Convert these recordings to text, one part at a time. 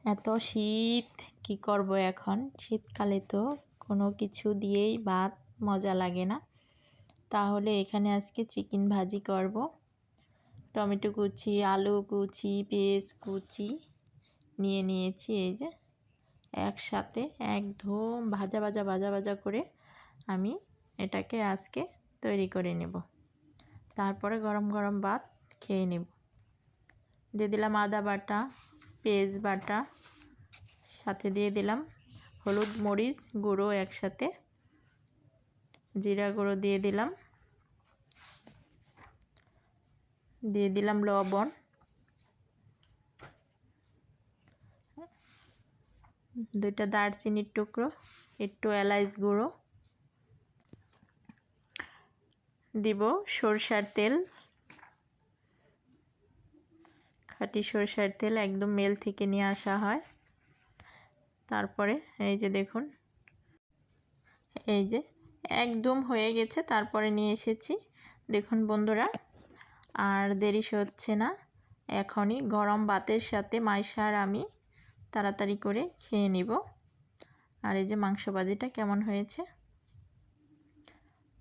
এত শীত কি করব এখন, শীতকালে তো কোনো কিছু দিয়েই ভাত মজা লাগে না। তাহলে এখানে আজকে চিকেন ভাজি করব। টমেটো কুচি, আলু কুচি, পেঁয়াজ কুচি নিয়ে নিয়েছি। এই যে একসাথে একদম ভাজা ভাজা ভাজা ভাজা করে আমি এটাকে আজকে তৈরি করে নেব। তারপরে গরম গরম ভাত খেয়ে নেব। দিয়ে দিলাম আদা বাটা, পেঁয়াজ বাটা, সাথে দিয়ে দিলাম হলুদ মরিচ গুঁড়ো একসাথে, জিরা গুঁড়ো দিয়ে দিলাম লবণ, দুইটা দারচিনির টুকরো, একটু এলাচ গুঁড়ো, দিব সরষার তেল, খাঁটি সরষার তেল একদম মিল থেকে নিয়ে আসা হয়। তারপরে এই যে দেখুন, এই যে একদম হয়ে গেছে, তারপরে নিয়ে এসেছি। দেখুন বন্ধুরা, আর দেরি হচ্ছে না, এখনই গরম ভাতের সাথে মাইশা আর আমি তাড়াতাড়ি করে খেয়ে নিব। আর এই যে মাংস ভাজিটা কেমন হয়েছে,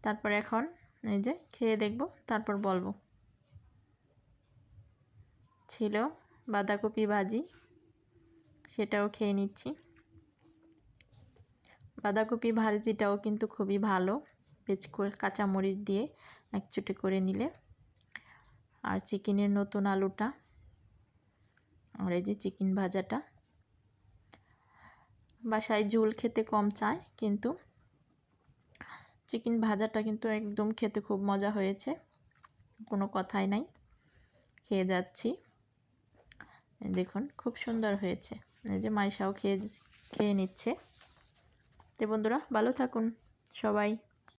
তারপর এখন এই যে খেয়ে দেখব, তারপর বলবো। ছিল বাঁধাকপি ভাজি, সেটাও খেয়ে নিচ্ছি। বাঁধাকপি ভাজিটাও কিন্তু খুবই ভালো, পেঁচ করে কাঁচামরিচ দিয়ে একচুটে করে নিলে। আর চিকেনের নতুন আলুটা, আর এই যে চিকেন ভাজাটা। বাসায় ঝোল খেতে কম চায়, কিন্তু চিকেন ভাজাটা কিন্তু একদম খেতে খুব মজা হয়েছে, কোনো কথাই নাই। খেয়ে যাচ্ছি, দেখুন খুব সুন্দর হয়েছে। এই যে মাইশাও খেয়ে নিচ্ছে। তো বন্ধুরা ভালো থাকুন সবাই।